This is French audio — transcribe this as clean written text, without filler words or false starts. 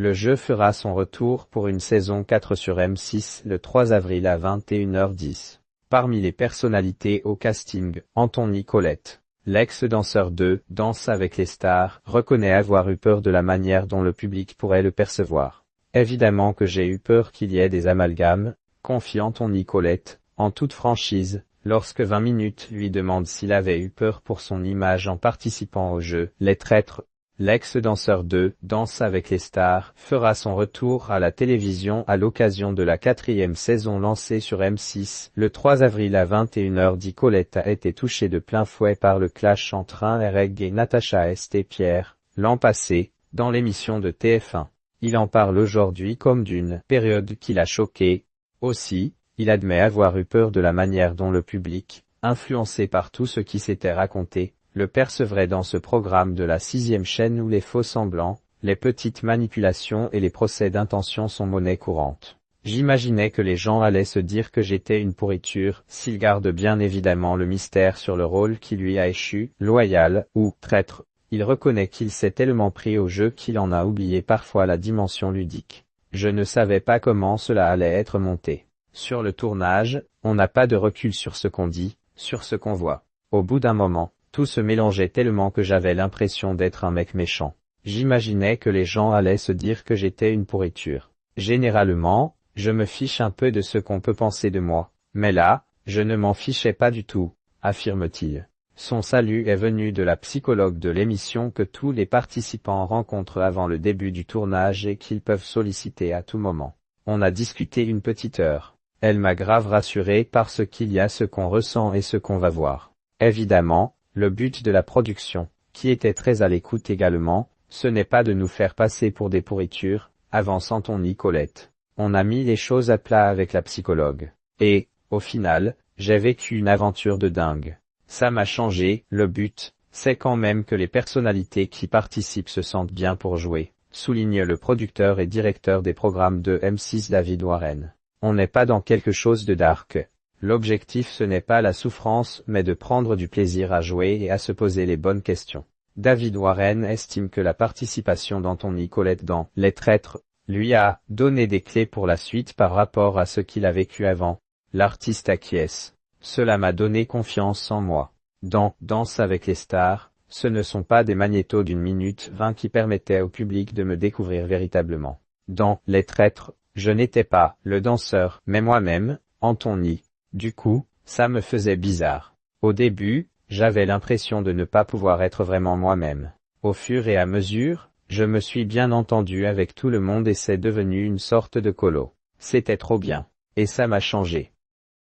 Le jeu fera son retour pour une saison 4 sur M6 le 3 avril à 21h10. Parmi les personnalités au casting, Anthony Colette, l'ex-danseur de Danse avec les stars, reconnaît avoir eu peur de la manière dont le public pourrait le percevoir. Évidemment que j'ai eu peur qu'il y ait des amalgames, confie Anthony Colette, en toute franchise, lorsque 20 minutes lui demande s'il avait eu peur pour son image en participant au jeu. Les traîtres. L'ex-danseur de Danse avec les stars fera son retour à la télévision à l'occasion de la 4e saison lancée sur M6 le 3 avril à 21h10. Colette a été touchée de plein fouet par le clash entre Reg et Natacha St-Pierre, l'an passé, dans l'émission de TF1. Il en parle aujourd'hui comme d'une période qui l'a choqué. Aussi, il admet avoir eu peur de la manière dont le public, influencé par tout ce qui s'était raconté, le percevrait dans ce programme de la 6e chaîne où les faux-semblants, les petites manipulations et les procès d'intention sont monnaie courante. J'imaginais que les gens allaient se dire que j'étais une pourriture, s'il garde bien évidemment le mystère sur le rôle qui lui a échu, loyal ou traître. Il reconnaît qu'il s'est tellement pris au jeu qu'il en a oublié parfois la dimension ludique. Je ne savais pas comment cela allait être monté. Sur le tournage, on n'a pas de recul sur ce qu'on dit, sur ce qu'on voit. Au bout d'un moment, tout se mélangeait tellement que j'avais l'impression d'être un mec méchant. J'imaginais que les gens allaient se dire que j'étais une pourriture. Généralement, je me fiche un peu de ce qu'on peut penser de moi. Mais là, je ne m'en fichais pas du tout, affirme-t-il. Son salut est venu de la psychologue de l'émission que tous les participants rencontrent avant le début du tournage et qu'ils peuvent solliciter à tout moment. On a discuté une petite heure. Elle m'a grave rassuré parce qu'il y a ce qu'on ressent et ce qu'on va voir. Évidemment, le but de la production, qui était très à l'écoute également, ce n'est pas de nous faire passer pour des pourritures, avance Anthony Colette. On a mis les choses à plat avec la psychologue. Et, au final, j'ai vécu une aventure de dingue. Ça m'a changé. Le but, c'est quand même que les personnalités qui participent se sentent bien pour jouer, souligne le producteur et directeur des programmes de M6 David Warren. On n'est pas dans quelque chose de dark. L'objectif ce n'est pas la souffrance mais de prendre du plaisir à jouer et à se poser les bonnes questions. David Warren estime que la participation d'Anthony Colette dans Les Traîtres lui a donné des clés pour la suite par rapport à ce qu'il a vécu avant. L'artiste acquiesce. Cela m'a donné confiance en moi. Dans Danse avec les stars, ce ne sont pas des magnétos d'1 minute 20 qui permettaient au public de me découvrir véritablement. Dans Les Traîtres, je n'étais pas le danseur, mais moi-même, Anthony. Du coup, ça me faisait bizarre. Au début, j'avais l'impression de ne pas pouvoir être vraiment moi-même. Au fur et à mesure, je me suis bien entendu avec tout le monde et c'est devenu une sorte de colo. C'était trop bien. Et ça m'a changé.